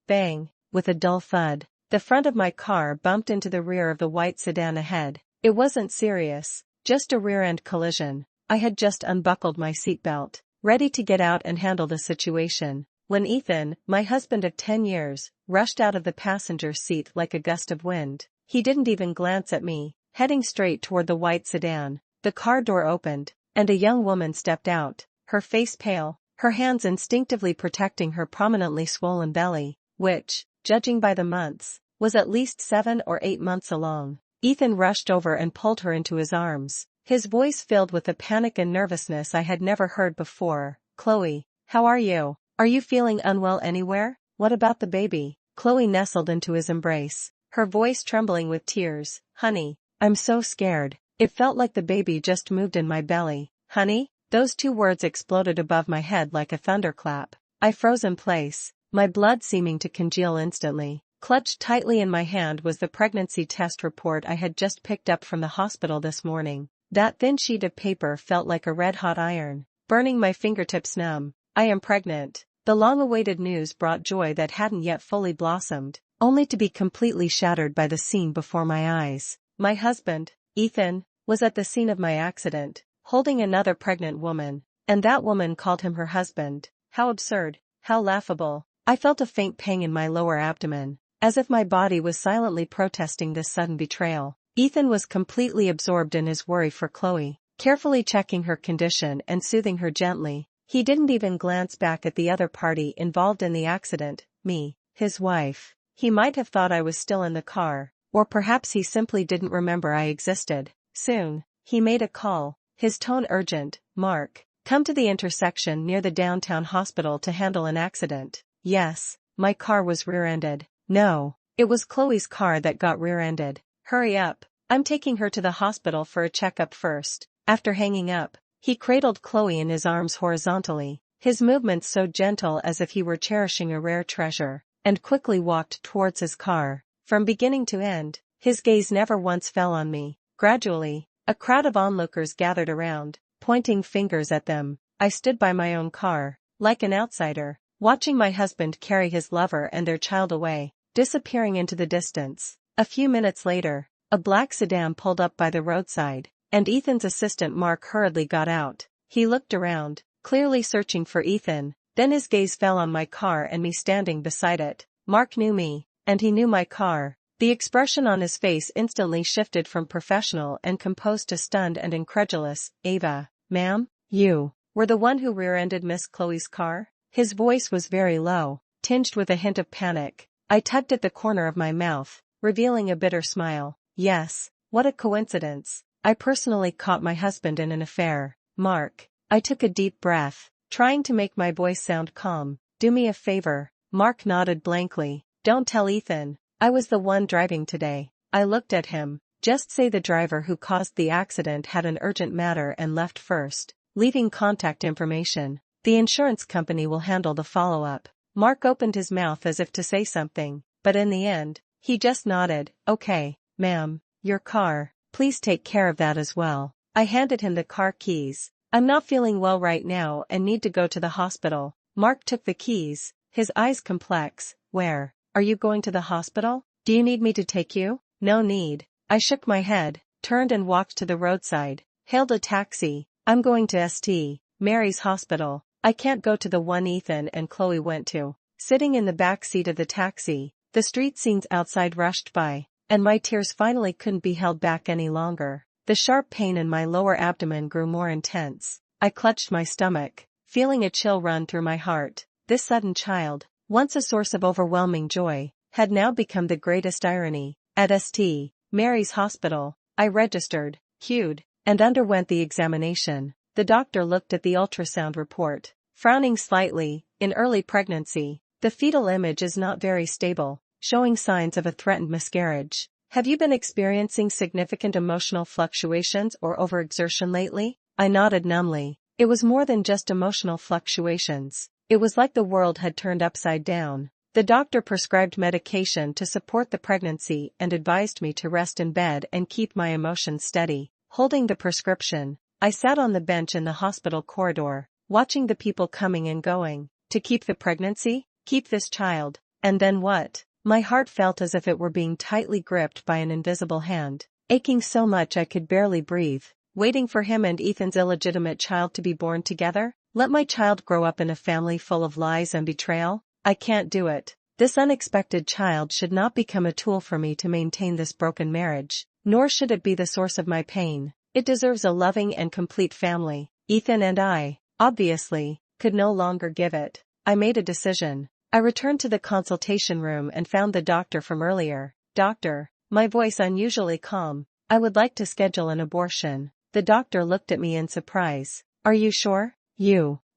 Bang! With a dull thud, the front of my car bumped into the rear of the white sedan ahead. It wasn't serious, just a rear-end collision. I had just unbuckled my seatbelt, ready to get out and handle the situation, when Ethan, my husband of 10 years, rushed out of the passenger seat like a gust of wind. He didn't even glance at me, heading straight toward the white sedan. The car door opened, and a young woman stepped out, her face pale, her hands instinctively protecting her prominently swollen belly, which, judging by the months, was at least 7 or 8 months along. Ethan rushed over and pulled her into his arms, his voice filled with a panic and nervousness I had never heard before. "Chloe, how are you? Are you feeling unwell anywhere? What about the baby?" Chloe nestled into his embrace, her voice trembling with tears. "Honey, I'm so scared. It felt like the baby just moved in my belly." "Honey?" Those 2 words exploded above my head like a thunderclap. I froze in place, my blood seeming to congeal instantly. Clutched tightly in my hand was the pregnancy test report I had just picked up from the hospital this morning. That thin sheet of paper felt like a red-hot iron, burning my fingertips numb. "I am pregnant." The long-awaited news brought joy that hadn't yet fully blossomed, only to be completely shattered by the scene before my eyes. My husband, Ethan, was at the scene of my accident, holding another pregnant woman, and that woman called him her husband. How absurd, how laughable. I felt a faint pang in my lower abdomen, as if my body was silently protesting this sudden betrayal. Ethan was completely absorbed in his worry for Chloe, carefully checking her condition and soothing her gently. He didn't even glance back at the other party involved in the accident, me, his wife. He might have thought I was still in the car, or perhaps he simply didn't remember I existed. Soon, he made a call, his tone urgent. "Mark, come to the intersection near the downtown hospital to handle an accident." Yes, my car was rear-ended. No, it was Chloe's car that got rear-ended. "Hurry up, I'm taking her to the hospital for a checkup first." After hanging up, he cradled Chloe in his arms horizontally, his movements so gentle as if he were cherishing a rare treasure, and quickly walked towards his car. From beginning to end, his gaze never once fell on me. Gradually, a crowd of onlookers gathered around, pointing fingers at them. I stood by my own car, like an outsider, watching my husband carry his lover and their child away, disappearing into the distance. A few minutes later, a black sedan pulled up by the roadside, and Ethan's assistant Mark hurriedly got out. He looked around, clearly searching for Ethan, then his gaze fell on my car and me standing beside it. Mark knew me, and he knew my car. The expression on his face instantly shifted from professional and composed to stunned and incredulous. "Ava, ma'am, you were the one who rear-ended Miss Chloe's car?" His voice was very low, tinged with a hint of panic. I tugged at the corner of my mouth, revealing a bitter smile. "Yes, what a coincidence. I personally caught my husband in an affair." "Mark." I took a deep breath, trying to make my voice sound calm. "Do me a favor." Mark nodded blankly. "Don't tell Ethan. I was the one driving today." I looked at him. "Just say the driver who caused the accident had an urgent matter and left first, leaving contact information. The insurance company will handle the follow-up." Mark opened his mouth as if to say something, but in the end, he just nodded. "Okay, ma'am, your car, please take care of that as well." I handed him the car keys. "I'm not feeling well right now and need to go to the hospital." Mark took the keys, his eyes complex. "Where? Are you going to the hospital? Do you need me to take you?" "No need." I shook my head, turned and walked to the roadside, hailed a taxi. "I'm going to St. Mary's Hospital. I can't go to the one Ethan and Chloe went to." Sitting in the back seat of the taxi, the street scenes outside rushed by, and my tears finally couldn't be held back any longer. The sharp pain in my lower abdomen grew more intense. I clutched my stomach, feeling a chill run through my heart. This sudden child, once a source of overwhelming joy, had now become the greatest irony. At St. Mary's Hospital, I registered, queued, and underwent the examination. The doctor looked at the ultrasound report, frowning slightly. "In early pregnancy, the fetal image is not very stable, showing signs of a threatened miscarriage. Have you been experiencing significant emotional fluctuations or overexertion lately?" I nodded numbly. It was more than just emotional fluctuations. It was like the world had turned upside down. The doctor prescribed medication to support the pregnancy and advised me to rest in bed and keep my emotions steady. Holding the prescription, I sat on the bench in the hospital corridor, watching the people coming and going. To keep the pregnancy? Keep this child? And then what? My heart felt as if it were being tightly gripped by an invisible hand, aching so much I could barely breathe. Waiting for him and Ethan's illegitimate child to be born together? Let my child grow up in a family full of lies and betrayal? I can't do it. This unexpected child should not become a tool for me to maintain this broken marriage, nor should it be the source of my pain. It deserves a loving and complete family. Ethan and I, obviously, could no longer give it. I made a decision. I returned to the consultation room and found the doctor from earlier. Doctor, my voice unusually calm, I would like to schedule an abortion. The doctor looked at me in surprise. Are you sure?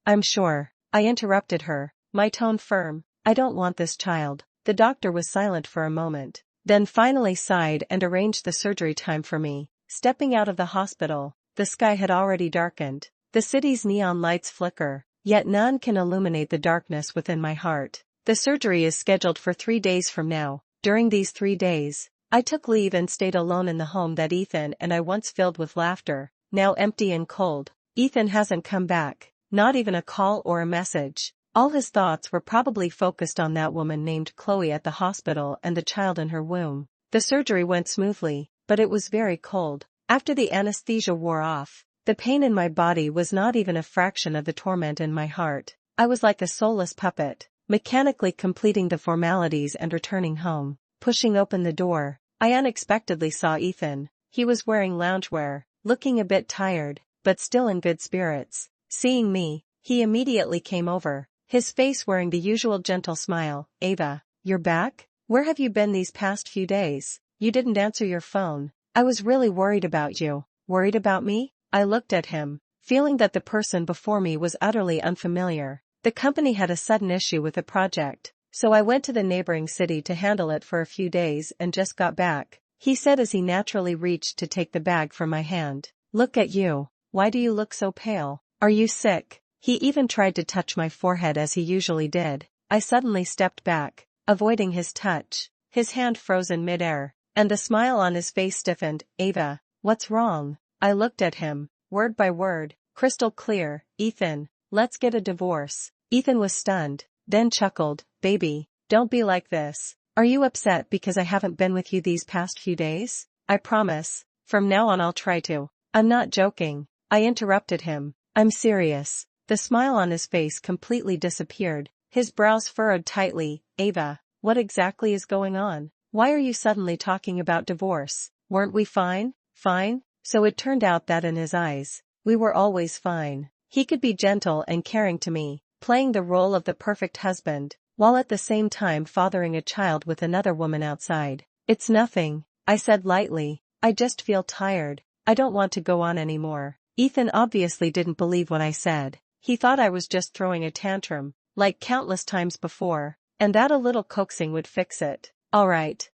I'm sure. I interrupted her, my tone firm. I don't want this child. The doctor was silent for a moment, then finally sighed and arranged the surgery time for me. Stepping out of the hospital, the sky had already darkened. The city's neon lights flicker, yet none can illuminate the darkness within my heart. The surgery is scheduled for 3 days from now. During these 3 days, I took leave and stayed alone in the home that Ethan and I once filled with laughter, now empty and cold. Ethan hasn't come back, not even a call or a message. All his thoughts were probably focused on that woman named Chloe at the hospital and the child in her womb. The surgery went smoothly, but it was very cold. After the anesthesia wore off, the pain in my body was not even a fraction of the torment in my heart. I was like a soulless puppet, mechanically completing the formalities and returning home. Pushing open the door, I unexpectedly saw Ethan. He was wearing loungewear, looking a bit tired, but still in good spirits. Seeing me, he immediately came over, his face wearing the usual gentle smile. Ava, you're back? Where have you been these past few days? You didn't answer your phone. I was really worried about you. Worried about me? I looked at him, feeling that the person before me was utterly unfamiliar. The company had a sudden issue with a project, so I went to the neighboring city to handle it for a few days and just got back, he said as he naturally reached to take the bag from my hand. Look at you. Why do you look so pale? Are you sick? He even tried to touch my forehead as he usually did. I suddenly stepped back, avoiding his touch. His hand froze in midair, and the smile on his face stiffened. Ava, what's wrong? I looked at him, word by word, crystal clear. Ethan, let's get a divorce. Ethan was stunned, then chuckled. Baby, don't be like this. Are you upset because I haven't been with you these past few days? I promise, from now on I'll try to. I'm not joking. I interrupted him. I'm serious. The smile on his face completely disappeared. His brows furrowed tightly. Ava, what exactly is going on? Why are you suddenly talking about divorce? Weren't we fine? Fine? So it turned out that in his eyes, we were always fine. He could be gentle and caring to me, playing the role of the perfect husband, while at the same time fathering a child with another woman outside. It's nothing, I said lightly. I just feel tired. I don't want to go on anymore. Ethan obviously didn't believe what I said. He thought I was just throwing a tantrum, like countless times before, and that a little coaxing would fix it. All right,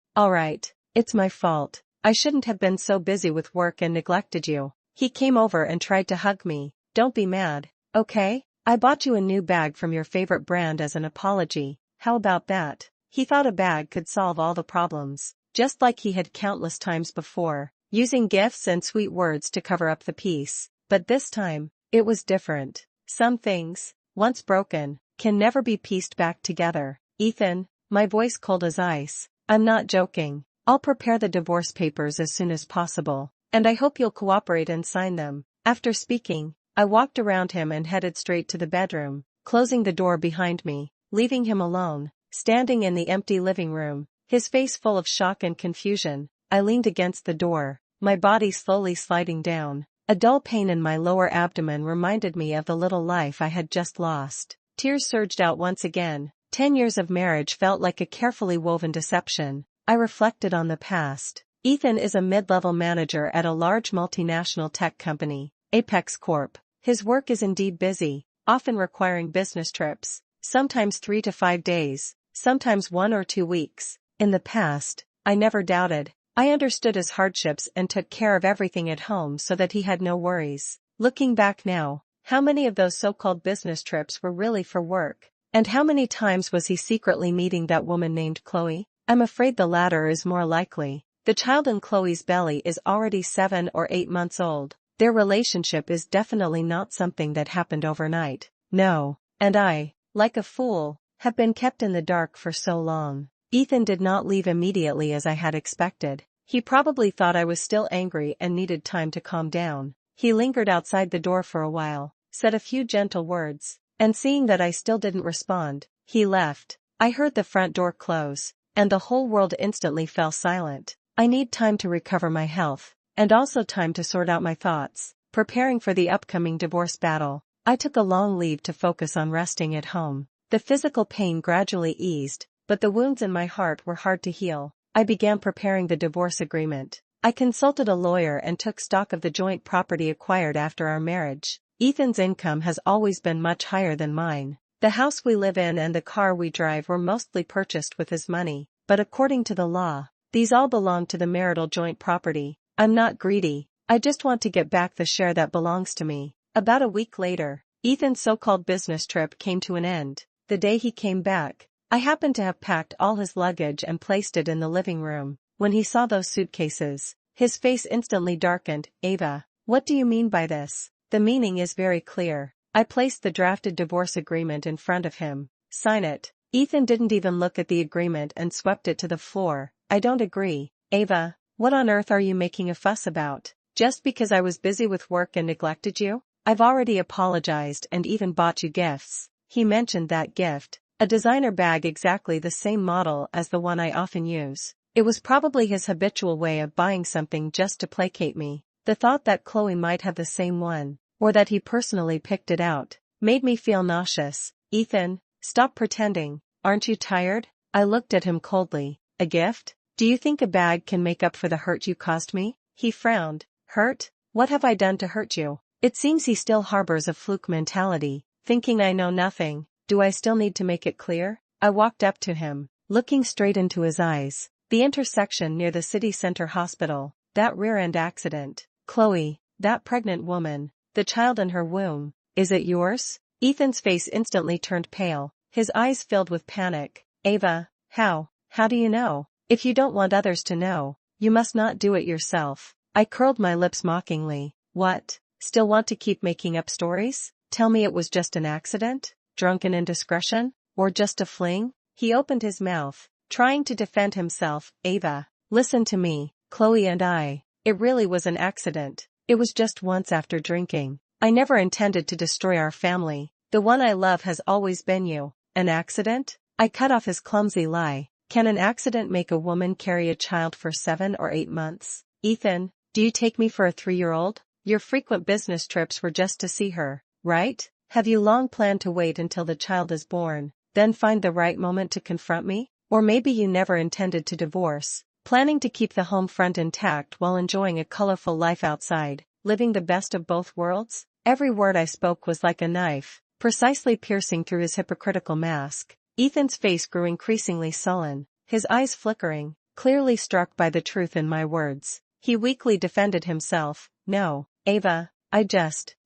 it's my fault. I shouldn't have been so busy with work and neglected you. He came over and tried to hug me. Don't be mad, okay? I bought you a new bag from your favorite brand as an apology. How about that? He thought a bag could solve all the problems, just like he had countless times before, using gifts and sweet words to cover up the peace. But this time, it was different. Some things, once broken, can never be pieced back together. Ethan, my voice cold as ice, I'm not joking. I'll prepare the divorce papers as soon as possible, and I hope you'll cooperate and sign them. After speaking, I walked around him and headed straight to the bedroom, closing the door behind me, leaving him alone, standing in the empty living room, his face full of shock and confusion. I leaned against the door, my body slowly sliding down. A dull pain in my lower abdomen reminded me of the little life I had just lost. Tears surged out once again. 10 years of marriage felt like a carefully woven deception. I reflected on the past. Ethan is a mid-level manager at a large multinational tech company, Apex Corp. His work is indeed busy, often requiring business trips, sometimes 3 to 5 days, sometimes 1 or 2 weeks. In the past, I never doubted. I understood his hardships and took care of everything at home so that he had no worries. Looking back now, how many of those so-called business trips were really for work? And how many times was he secretly meeting that woman named Chloe? I'm afraid the latter is more likely. The child in Chloe's belly is already 7 or 8 months old. Their relationship is definitely not something that happened overnight. No. And I, like a fool, have been kept in the dark for so long. Ethan did not leave immediately as I had expected. He probably thought I was still angry and needed time to calm down. He lingered outside the door for a while, said a few gentle words, and seeing that I still didn't respond, he left. I heard the front door close, and the whole world instantly fell silent. I need time to recover my health, and also time to sort out my thoughts, preparing for the upcoming divorce battle. I took a long leave to focus on resting at home. The physical pain gradually eased, but the wounds in my heart were hard to heal. I began preparing the divorce agreement. I consulted a lawyer and took stock of the joint property acquired after our marriage. Ethan's income has always been much higher than mine. The house we live in and the car we drive were mostly purchased with his money, but according to the law, these all belong to the marital joint property. I'm not greedy, I just want to get back the share that belongs to me. About a week later, Ethan's so-called business trip came to an end. The day he came back, I happened to have packed all his luggage and placed it in the living room. When he saw those suitcases, his face instantly darkened. Ava, what do you mean by this? The meaning is very clear. I placed the drafted divorce agreement in front of him. Sign it. Ethan didn't even look at the agreement and swept it to the floor. I don't agree. Ava, what on earth are you making a fuss about? Just because I was busy with work and neglected you? I've already apologized and even bought you gifts. He mentioned that gift, a designer bag exactly the same model as the one I often use. It was probably his habitual way of buying something just to placate me. The thought that Chloe might have the same one, or that he personally picked it out, made me feel nauseous. Ethan, stop pretending. Aren't you tired? I looked at him coldly. A gift? Do you think a bag can make up for the hurt you caused me? He frowned. Hurt? What have I done to hurt you? It seems he still harbors a fluke mentality, thinking I know nothing. Do I still need to make it clear? I walked up to him, looking straight into his eyes. The intersection near the city center hospital, that rear-end accident, Chloe, that pregnant woman, the child in her womb, is it yours? Ethan's face instantly turned pale, his eyes filled with panic. Ava, how do you know? If you don't want others to know, you must not do it yourself. I curled my lips mockingly. What? Still want to keep making up stories? Tell me it was just an accident? Drunken indiscretion? Or just a fling? He opened his mouth, trying to defend himself. Ava, listen to me. Chloe and I, it really was an accident. It was just once after drinking. I never intended to destroy our family. The one I love has always been you. An accident? I cut off his clumsy lie. Can an accident make a woman carry a child for 7 or 8 months? Ethan, do you take me for a 3-year-old? Your frequent business trips were just to see her, right? Have you long planned to wait until the child is born, then find the right moment to confront me? Or maybe you never intended to divorce, planning to keep the home front intact while enjoying a colorful life outside, living the best of both worlds? Every word I spoke was like a knife, precisely piercing through his hypocritical mask. Ethan's face grew increasingly sullen, his eyes flickering, clearly struck by the truth in my words. He weakly defended himself. No, Ava, I just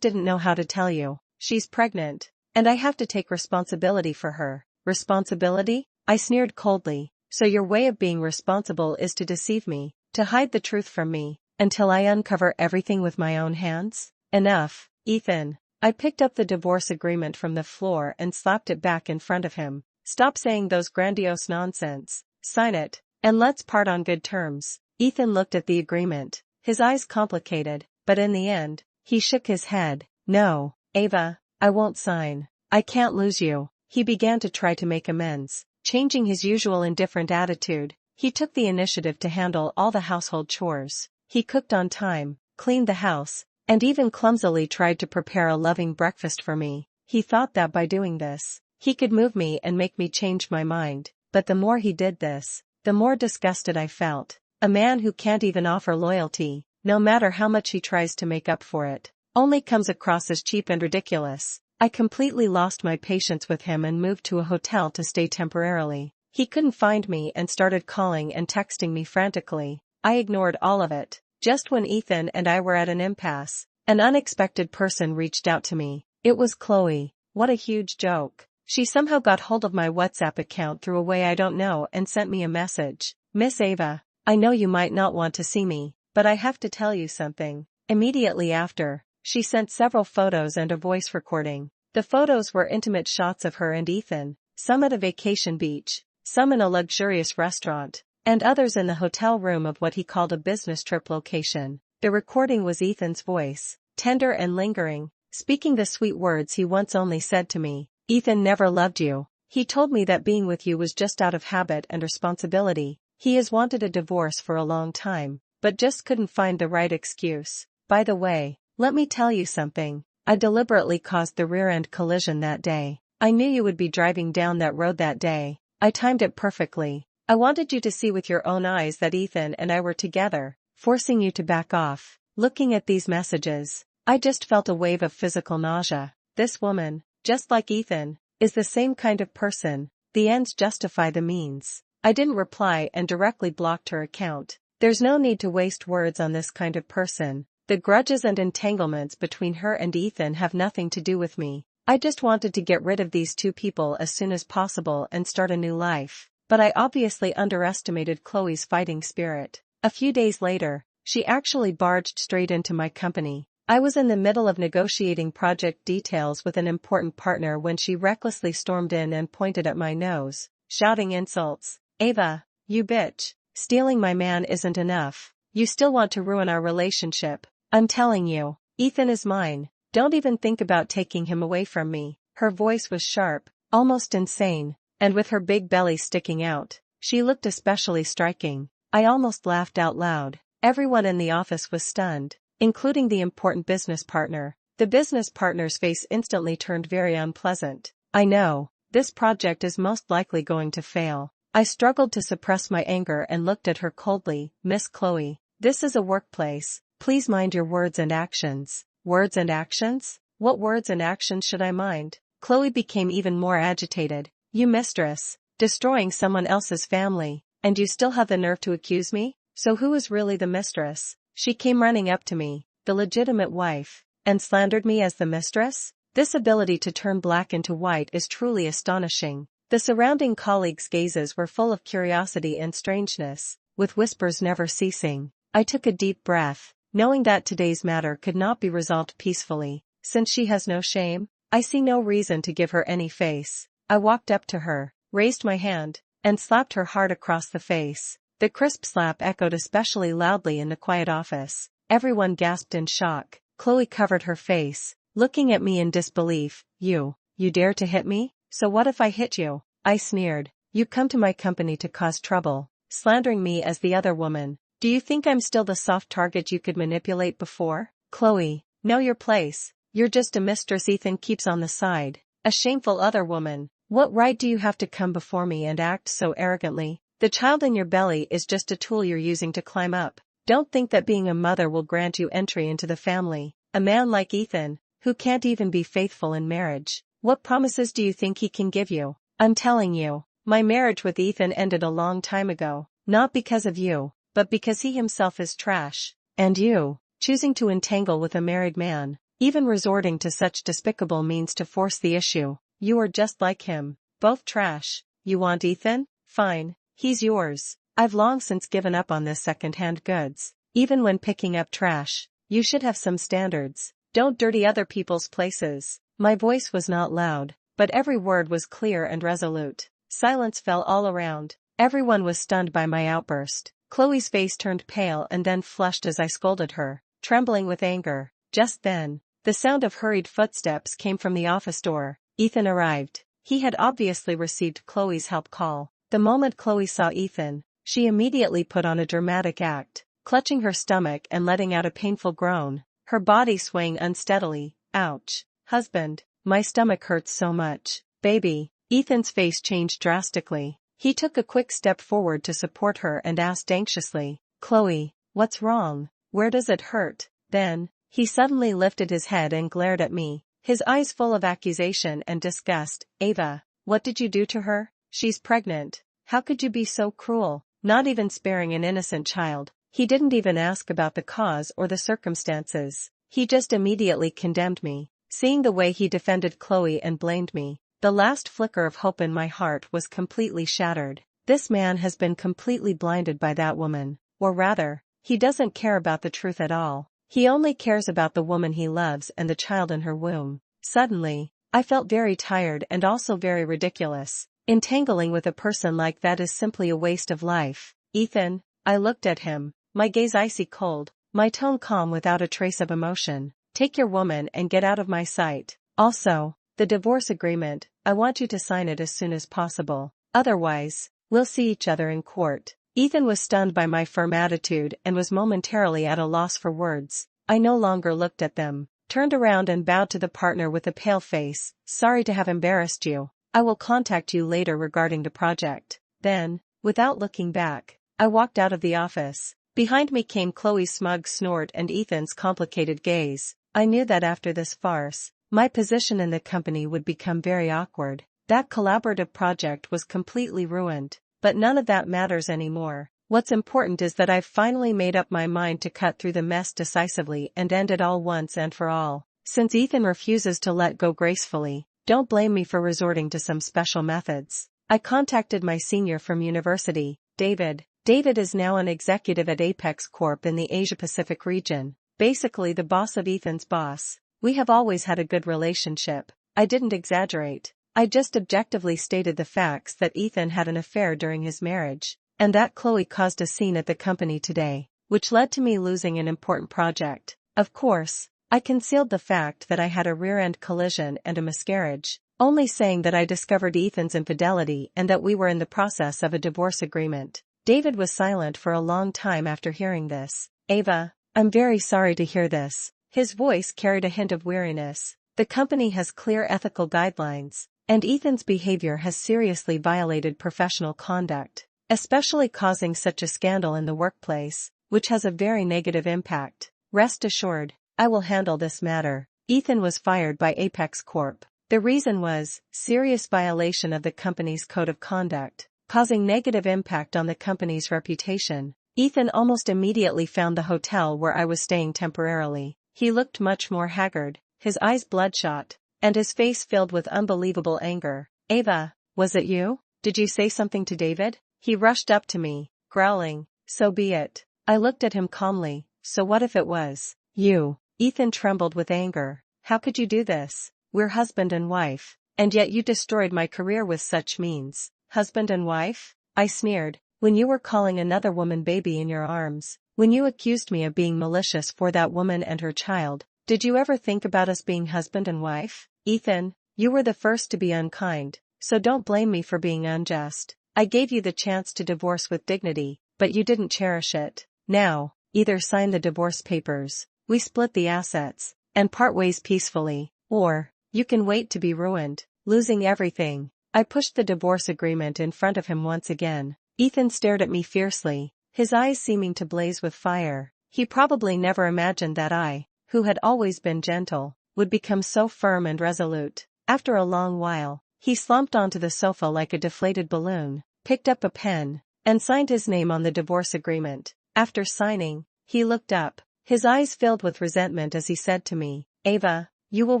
didn't know how to tell you. She's pregnant, and I have to take responsibility for her. Responsibility? I sneered coldly. So your way of being responsible is to deceive me, to hide the truth from me, until I uncover everything with my own hands? Enough, Ethan. I picked up the divorce agreement from the floor and slapped it back in front of him. Stop saying those grandiose nonsense. Sign it, and let's part on good terms. Ethan looked at the agreement, his eyes complicated, but in the end, he shook his head. No, Ava, I won't sign. I can't lose you. He began to try to make amends, changing his usual indifferent attitude. He took the initiative to handle all the household chores. He cooked on time, cleaned the house, and even clumsily tried to prepare a loving breakfast for me. He thought that by doing this, he could move me and make me change my mind. But the more he did this, the more disgusted I felt. A man who can't even offer loyalty, no matter how much he tries to make up for it, only comes across as cheap and ridiculous. I completely lost my patience with him and moved to a hotel to stay temporarily. He couldn't find me and started calling and texting me frantically. I ignored all of it. Just when Ethan and I were at an impasse, an unexpected person reached out to me. It was Chloe. What a huge joke. She somehow got hold of my WhatsApp account through a way I don't know and sent me a message. Miss Ava, I know you might not want to see me, but I have to tell you something. Immediately after, she sent several photos and a voice recording. The photos were intimate shots of her and Ethan, some at a vacation beach, some in a luxurious restaurant, and others in the hotel room of what he called a business trip location. The recording was Ethan's voice, tender and lingering, speaking the sweet words he once only said to me. Ethan never loved you. He told me that being with you was just out of habit and responsibility. He has wanted a divorce for a long time, but just couldn't find the right excuse. By the way, let me tell you something. I deliberately caused the rear-end collision that day. I knew you would be driving down that road that day. I timed it perfectly. I wanted you to see with your own eyes that Ethan and I were together, forcing you to back off. Looking at these messages, I just felt a wave of physical nausea. This woman, just like Ethan, is the same kind of person. The ends justify the means. I didn't reply and directly blocked her account. There's no need to waste words on this kind of person. The grudges and entanglements between her and Ethan have nothing to do with me. I just wanted to get rid of these two people as soon as possible and start a new life. But I obviously underestimated Chloe's fighting spirit. A few days later, she actually barged straight into my company. I was in the middle of negotiating project details with an important partner when she recklessly stormed in and pointed at my nose, shouting insults. Ava, you bitch. Stealing my man isn't enough. You still want to ruin our relationship. I'm telling you, Ethan is mine. Don't even think about taking him away from me. Her voice was sharp, almost insane, and with her big belly sticking out, she looked especially striking. I almost laughed out loud. Everyone in the office was stunned, including the important business partner. The business partner's face instantly turned very unpleasant. I know, this project is most likely going to fail. I struggled to suppress my anger and looked at her coldly. Miss Chloe, this is a workplace. Please mind your words and actions. Words and actions? What words and actions should I mind? Chloe became even more agitated. You mistress, destroying someone else's family, and you still have the nerve to accuse me? So who is really the mistress? She came running up to me, the legitimate wife, and slandered me as the mistress? This ability to turn black into white is truly astonishing. The surrounding colleagues' gazes were full of curiosity and strangeness, with whispers never ceasing. I took a deep breath, knowing that today's matter could not be resolved peacefully. Since she has no shame, I see no reason to give her any face. I walked up to her, raised my hand, and slapped her hard across the face. The crisp slap echoed especially loudly in the quiet office. Everyone gasped in shock. Chloe covered her face, looking at me in disbelief. You dare to hit me? So what if I hit you? I sneered. You come to my company to cause trouble, slandering me as the other woman. Do you think I'm still the soft target you could manipulate before? Chloe, know your place. You're just a mistress Ethan keeps on the side. A shameful other woman. What right do you have to come before me and act so arrogantly? The child in your belly is just a tool you're using to climb up. Don't think that being a mother will grant you entry into the family. A man like Ethan, who can't even be faithful in marriage. What promises do you think he can give you? I'm telling you, my marriage with Ethan ended a long time ago, not because of you, but because he himself is trash. And you, choosing to entangle with a married man, even resorting to such despicable means to force the issue, you are just like him, both trash. You want Ethan? Fine, he's yours. I've long since given up on this second-hand goods. Even when picking up trash, you should have some standards. Don't dirty other people's places. My voice was not loud, but every word was clear and resolute. Silence fell all around. Everyone was stunned by my outburst. Chloe's face turned pale and then flushed as I scolded her, trembling with anger. Just then, the sound of hurried footsteps came from the office door. Ethan arrived. He had obviously received Chloe's help call. The moment Chloe saw Ethan, she immediately put on a dramatic act, clutching her stomach and letting out a painful groan, her body swaying unsteadily. Ouch. Husband, my stomach hurts so much. Baby. Ethan's face changed drastically. He took a quick step forward to support her and asked anxiously, Chloe, what's wrong? Where does it hurt? Then, he suddenly lifted his head and glared at me, his eyes full of accusation and disgust. Ava, what did you do to her? She's pregnant. How could you be so cruel? Not even sparing an innocent child. He didn't even ask about the cause or the circumstances. He just immediately condemned me. Seeing the way he defended Chloe and blamed me, the last flicker of hope in my heart was completely shattered. This man has been completely blinded by that woman, or rather, he doesn't care about the truth at all. He only cares about the woman he loves and the child in her womb. Suddenly, I felt very tired and also very ridiculous. Entangling with a person like that is simply a waste of life. Ethan, I looked at him, my gaze icy cold, my tone calm without a trace of emotion. Take your woman and get out of my sight. Also, the divorce agreement, I want you to sign it as soon as possible. Otherwise, we'll see each other in court. Ethan was stunned by my firm attitude and was momentarily at a loss for words. I no longer looked at them, turned around and bowed to the partner with a pale face. Sorry to have embarrassed you. I will contact you later regarding the project. Then, without looking back, I walked out of the office. Behind me came Chloe's smug snort and Ethan's complicated gaze. I knew that after this farce, my position in the company would become very awkward. That collaborative project was completely ruined. But none of that matters anymore. What's important is that I've finally made up my mind to cut through the mess decisively and end it all once and for all. Since Ethan refuses to let go gracefully, don't blame me for resorting to some special methods. I contacted my senior from university, David. David is now an executive at Apex Corp in the Asia-Pacific region, basically the boss of Ethan's boss. We have always had a good relationship. I didn't exaggerate. I just objectively stated the facts that Ethan had an affair during his marriage, and that Chloe caused a scene at the company today, which led to me losing an important project. Of course, I concealed the fact that I had a rear-end collision and a miscarriage, only saying that I discovered Ethan's infidelity and that we were in the process of a divorce agreement. David was silent for a long time after hearing this. Ava, I'm very sorry to hear this. His voice carried a hint of weariness. The company has clear ethical guidelines, and Ethan's behavior has seriously violated professional conduct, especially causing such a scandal in the workplace, which has a very negative impact. Rest assured, I will handle this matter. Ethan was fired by Apex Corp. The reason was serious violation of the company's code of conduct, causing negative impact on the company's reputation. Ethan almost immediately found the hotel where I was staying temporarily. He looked much more haggard, his eyes bloodshot, and his face filled with unbelievable anger. Ava, was it you? Did you say something to David? He rushed up to me, growling, so be it. I looked at him calmly, so what if it was you? Ethan trembled with anger. How could you do this? We're husband and wife, and yet you destroyed my career with such means. Husband and wife? I sneered, when you were calling another woman baby in your arms, when you accused me of being malicious for that woman and her child. Did you ever think about us being husband and wife? Ethan, you were the first to be unkind, so don't blame me for being unjust. I gave you the chance to divorce with dignity, but you didn't cherish it. Now, either sign the divorce papers, we split the assets, and part ways peacefully, or, you can wait to be ruined, losing everything. I pushed the divorce agreement in front of him once again. Ethan stared at me fiercely, his eyes seeming to blaze with fire. He probably never imagined that I, who had always been gentle, would become so firm and resolute. After a long while, he slumped onto the sofa like a deflated balloon, picked up a pen, and signed his name on the divorce agreement. After signing, he looked up, his eyes filled with resentment as he said to me, Ava, you will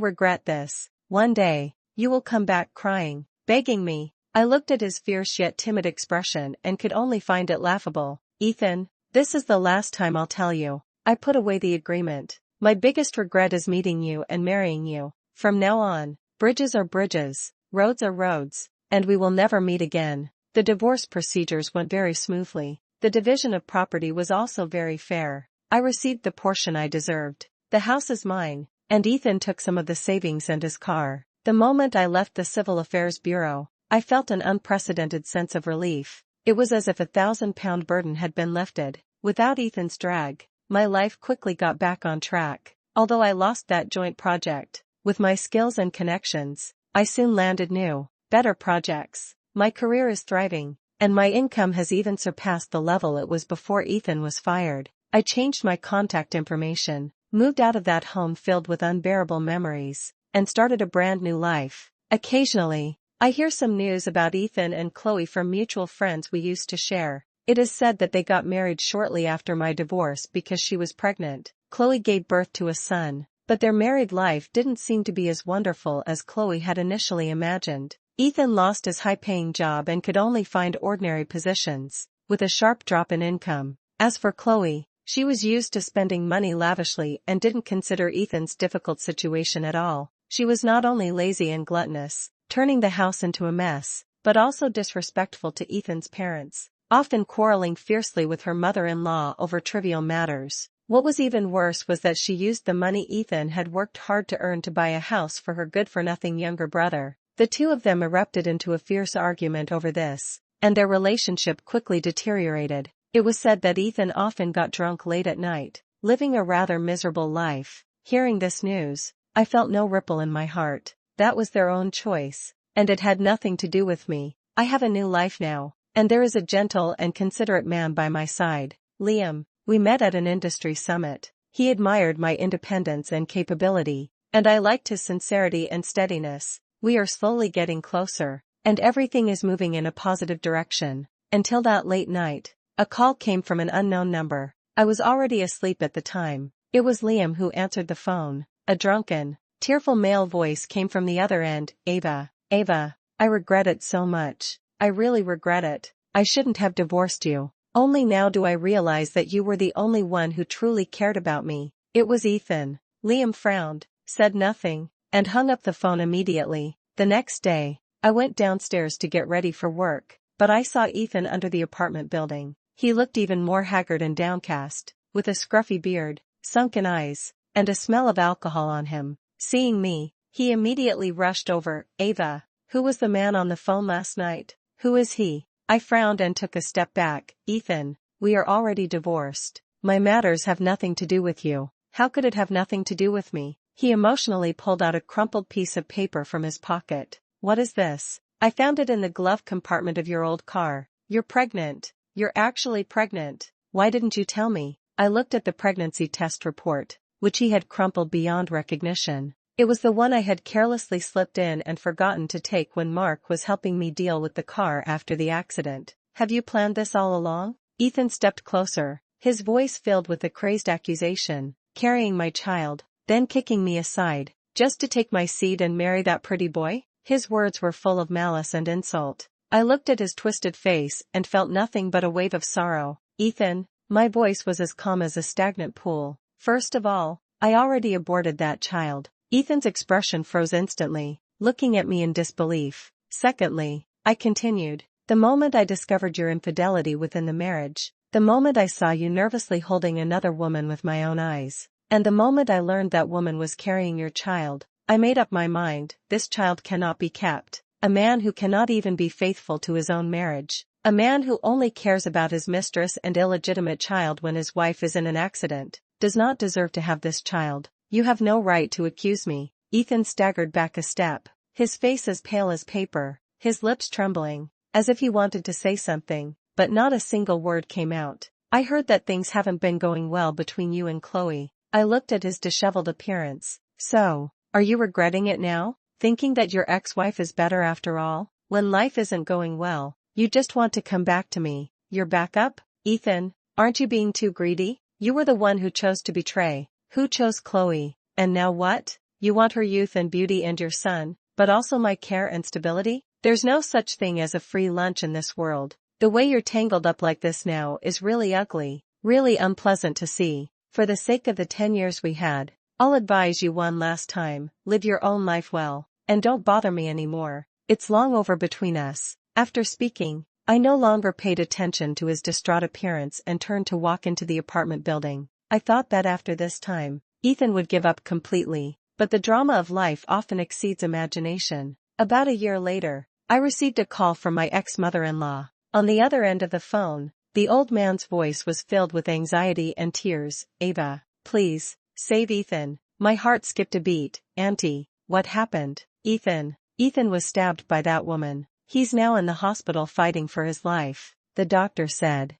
regret this. One day, you will come back crying, begging me. I looked at his fierce yet timid expression and could only find it laughable. Ethan, this is the last time I'll tell you. I put away the agreement. My biggest regret is meeting you and marrying you. From now on, bridges are bridges, roads are roads, and we will never meet again. The divorce procedures went very smoothly. The division of property was also very fair. I received the portion I deserved. The house is mine, and Ethan took some of the savings and his car. The moment I left the Civil Affairs Bureau, I felt an unprecedented sense of relief. It was as if a 1,000-pound burden had been lifted. Without Ethan's drag, my life quickly got back on track. Although I lost that joint project, with my skills and connections, I soon landed new, better projects. My career is thriving, and my income has even surpassed the level it was before Ethan was fired. I changed my contact information, moved out of that home filled with unbearable memories, and started a brand new life. Occasionally, I hear some news about Ethan and Chloe from mutual friends we used to share. It is said that they got married shortly after my divorce because she was pregnant. Chloe gave birth to a son, but their married life didn't seem to be as wonderful as Chloe had initially imagined. Ethan lost his high-paying job and could only find ordinary positions, with a sharp drop in income. As for Chloe, she was used to spending money lavishly and didn't consider Ethan's difficult situation at all. She was not only lazy and gluttonous, turning the house into a mess, but also disrespectful to Ethan's parents, often quarreling fiercely with her mother-in-law over trivial matters. What was even worse was that she used the money Ethan had worked hard to earn to buy a house for her good-for-nothing younger brother. The two of them erupted into a fierce argument over this, and their relationship quickly deteriorated. It was said that Ethan often got drunk late at night, living a rather miserable life. Hearing this news, I felt no ripple in my heart. That was their own choice, and it had nothing to do with me. I have a new life now, and there is a gentle and considerate man by my side, Liam. We met at an industry summit. He admired my independence and capability, and I liked his sincerity and steadiness. We are slowly getting closer, and everything is moving in a positive direction. Until that late night, a call came from an unknown number. I was already asleep at the time. It was Liam who answered the phone. A drunken, tearful male voice came from the other end. Ava, I regret it so much. I really regret it. I shouldn't have divorced you. Only now do I realize that you were the only one who truly cared about me. It was Ethan. Liam frowned, said nothing, and hung up the phone immediately. The next day, I went downstairs to get ready for work, but I saw Ethan under the apartment building. He looked even more haggard and downcast, with a scruffy beard, sunken eyes, and a smell of alcohol on him. Seeing me, he immediately rushed over. Ava, who was the man on the phone last night? Who is he? I frowned and took a step back. Ethan, we are already divorced. My matters have nothing to do with you. How could it have nothing to do with me? He emotionally pulled out a crumpled piece of paper from his pocket. What is this? I found it in the glove compartment of your old car. You're pregnant. You're actually pregnant. Why didn't you tell me? I looked at the pregnancy test report, which he had crumpled beyond recognition. It was the one I had carelessly slipped in and forgotten to take when Mark was helping me deal with the car after the accident. Have you planned this all along? Ethan stepped closer, his voice filled with a crazed accusation. Carrying my child, then kicking me aside, just to take my seat and marry that pretty boy? His words were full of malice and insult. I looked at his twisted face and felt nothing but a wave of sorrow. Ethan, my voice was as calm as a stagnant pool. First of all, I already aborted that child. Ethan's expression froze instantly, looking at me in disbelief. Secondly, I continued, the moment I discovered your infidelity within the marriage, the moment I saw you nervously holding another woman with my own eyes, and the moment I learned that woman was carrying your child, I made up my mind, this child cannot be kept. A man who cannot even be faithful to his own marriage, a man who only cares about his mistress and illegitimate child when his wife is in an accident, does not deserve to have this child. You have no right to accuse me. Ethan staggered back a step, his face as pale as paper, his lips trembling, as if he wanted to say something, but not a single word came out. I heard that things haven't been going well between you and Chloe. I looked at his disheveled appearance. So, are you regretting it now? Thinking that your ex-wife is better after all? When life isn't going well, you just want to come back to me. You're back up? Ethan, aren't you being too greedy? You were the one who chose to betray. Who chose Chloe, and now what? You want her youth and beauty and your son, but also my care and stability? There's no such thing as a free lunch in this world. The way you're tangled up like this now is really ugly, really unpleasant to see. For the sake of the 10 years we had, I'll advise you one last time, live your own life well, and don't bother me anymore. It's long over between us. After speaking, I no longer paid attention to his distraught appearance and turned to walk into the apartment building. I thought that after this time, Ethan would give up completely, but the drama of life often exceeds imagination. About a year later, I received a call from my ex-mother-in-law. On the other end of the phone, the old man's voice was filled with anxiety and tears. Ava, please, save Ethan. My heart skipped a beat. Auntie, what happened? Ethan was stabbed by that woman. He's now in the hospital fighting for his life. The doctor said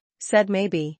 maybe.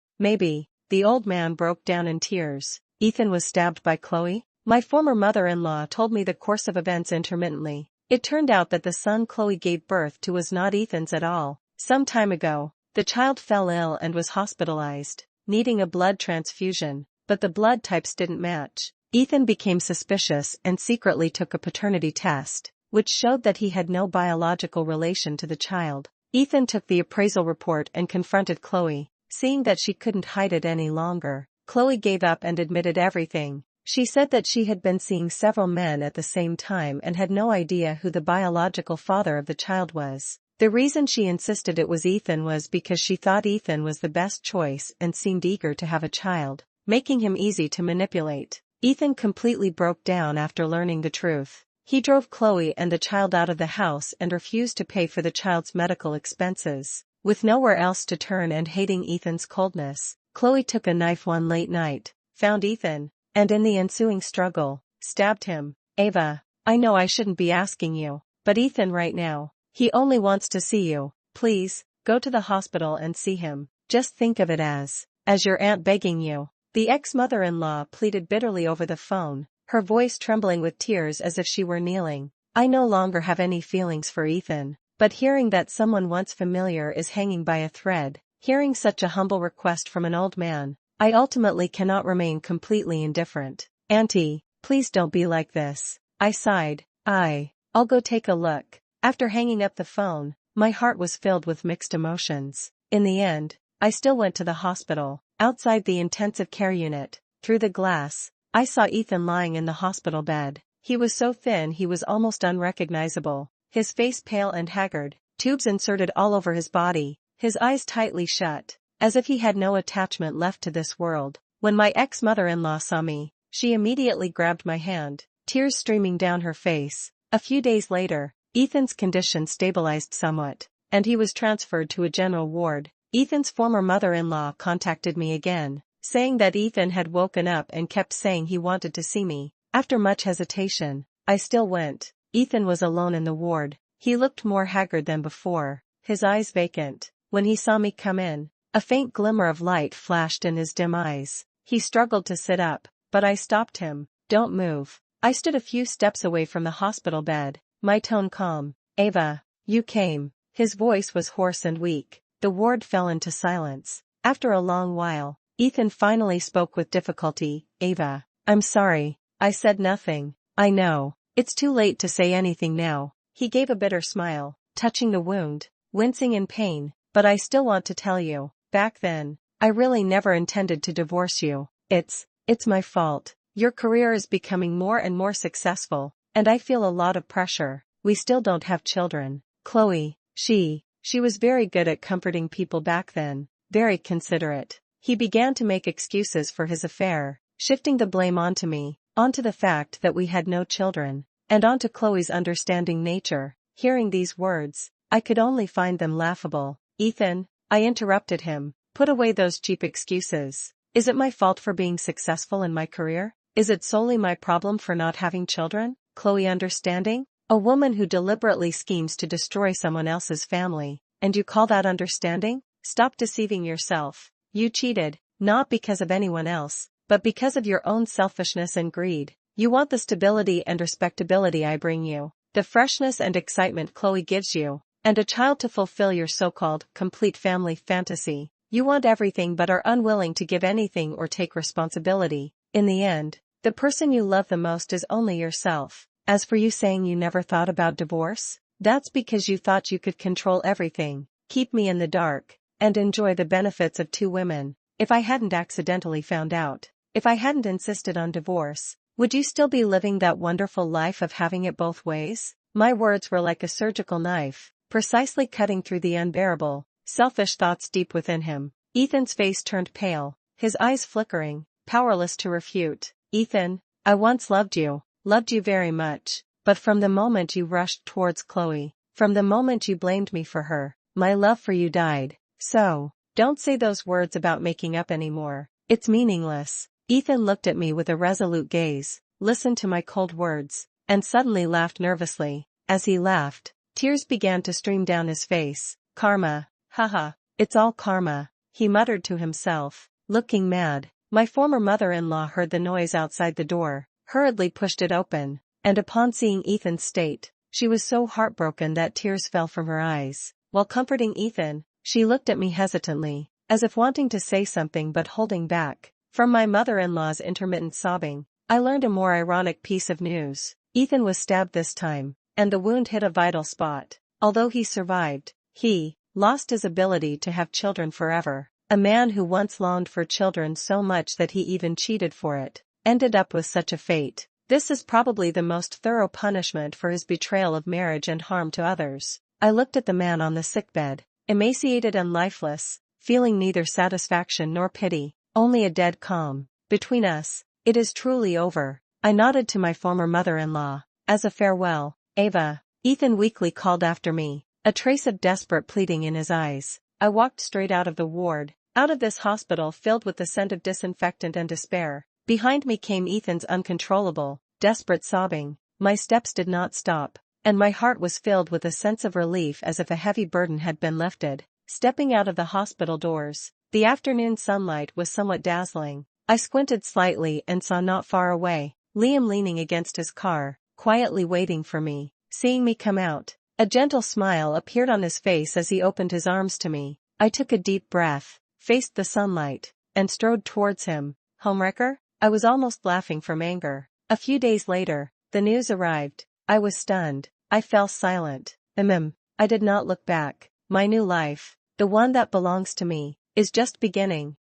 The old man broke down in tears. Ethan was stabbed by Chloe? My former mother-in-law told me the course of events intermittently. It turned out that the son Chloe gave birth to was not Ethan's at all. Some time ago, the child fell ill and was hospitalized, needing a blood transfusion, but the blood types didn't match. Ethan became suspicious and secretly took a paternity test, which showed that he had no biological relation to the child. Ethan took the appraisal report and confronted Chloe. Seeing that she couldn't hide it any longer, Chloe gave up and admitted everything. She said that she had been seeing several men at the same time and had no idea who the biological father of the child was. The reason she insisted it was Ethan was because she thought Ethan was the best choice and seemed eager to have a child, making him easy to manipulate. Ethan completely broke down after learning the truth. He drove Chloe and the child out of the house and refused to pay for the child's medical expenses. With nowhere else to turn and hating Ethan's coldness, Chloe took a knife one late night, found Ethan, and in the ensuing struggle, stabbed him. Ava, I know I shouldn't be asking you, but Ethan right now, he only wants to see you. Please, go to the hospital and see him. Just think of it as your aunt begging you. The ex-mother-in-law pleaded bitterly over the phone, her voice trembling with tears as if she were kneeling. I no longer have any feelings for Ethan, but hearing that someone once familiar is hanging by a thread, hearing such a humble request from an old man, I ultimately cannot remain completely indifferent. Auntie, please don't be like this. I sighed. I'll go take a look. After hanging up the phone, my heart was filled with mixed emotions. In the end, I still went to the hospital. Outside the intensive care unit, through the glass, I saw Ethan lying in the hospital bed. He was so thin he was almost unrecognizable, his face pale and haggard, tubes inserted all over his body, his eyes tightly shut, as if he had no attachment left to this world. When my ex-mother-in-law saw me, she immediately grabbed my hand, tears streaming down her face. A few days later, Ethan's condition stabilized somewhat, and he was transferred to a general ward. Ethan's former mother-in-law contacted me again, saying that Ethan had woken up and kept saying he wanted to see me. After much hesitation, I still went. Ethan was alone in the ward. He looked more haggard than before, his eyes vacant. When he saw me come in, a faint glimmer of light flashed in his dim eyes. He struggled to sit up, but I stopped him. Don't move. I stood a few steps away from the hospital bed, my tone calm. Ava, you came. His voice was hoarse and weak. The ward fell into silence. After a long while, Ethan finally spoke with difficulty. Ava, I'm sorry. I said nothing. I know. It's too late to say anything now. He gave a bitter smile, touching the wound, wincing in pain. But I still want to tell you, back then, I really never intended to divorce you. It's my fault. Your career is becoming more and more successful, and I feel a lot of pressure. We still don't have children. Chloe, she was very good at comforting people back then, very considerate. He began to make excuses for his affair, shifting the blame onto me, onto the fact that we had no children, and onto Chloe's understanding nature. Hearing these words, I could only find them laughable. Ethan, I interrupted him, put away those cheap excuses. Is it my fault for being successful in my career? Is it solely my problem for not having children? Chloe understanding? A woman who deliberately schemes to destroy someone else's family, and you call that understanding? Stop deceiving yourself. You cheated, not because of anyone else, but because of your own selfishness and greed. You want the stability and respectability I bring you, the freshness and excitement Chloe gives you, and a child to fulfill your so-called complete family fantasy. You want everything but are unwilling to give anything or take responsibility. In the end, the person you love the most is only yourself. As for you saying you never thought about divorce, that's because you thought you could control everything, keep me in the dark, and enjoy the benefits of two women. If I hadn't accidentally found out, if I hadn't insisted on divorce, would you still be living that wonderful life of having it both ways? My words were like a surgical knife, precisely cutting through the unbearable, selfish thoughts deep within him. Ethan's face turned pale, his eyes flickering, powerless to refute. Ethan, I once loved you very much, but from the moment you rushed towards Chloe, from the moment you blamed me for her, my love for you died. So, don't say those words about making up anymore. It's meaningless. Ethan looked at me with a resolute gaze, listened to my cold words, and suddenly laughed nervously. As he laughed, tears began to stream down his face. Karma. Haha, it's all karma, he muttered to himself, looking mad. My former mother-in-law heard the noise outside the door, hurriedly pushed it open, and upon seeing Ethan's state, she was so heartbroken that tears fell from her eyes. While comforting Ethan, she looked at me hesitantly, as if wanting to say something but holding back. From my mother-in-law's intermittent sobbing, I learned a more ironic piece of news. Ethan was stabbed this time, and the wound hit a vital spot. Although he survived, he lost his ability to have children forever. A man who once longed for children so much that he even cheated for it, ended up with such a fate. This is probably the most thorough punishment for his betrayal of marriage and harm to others. I looked at the man on the sickbed, emaciated and lifeless, feeling neither satisfaction nor pity, only a dead calm. Between us, it is truly over. I nodded to my former mother-in-law. As a farewell, Ava, Ethan weakly called after me, a trace of desperate pleading in his eyes. I walked straight out of the ward, out of this hospital filled with the scent of disinfectant and despair. Behind me came Ethan's uncontrollable, desperate sobbing. My steps did not stop, and my heart was filled with a sense of relief as if a heavy burden had been lifted. Stepping out of the hospital doors, the afternoon sunlight was somewhat dazzling. I squinted slightly and saw not far away, Liam leaning against his car, quietly waiting for me. Seeing me come out, a gentle smile appeared on his face as he opened his arms to me. I took a deep breath, faced the sunlight, and strode towards him. Homewrecker? I was almost laughing from anger. A few days later, the news arrived. I was stunned. I fell silent. I did not look back. My new life, the one that belongs to me, is just beginning.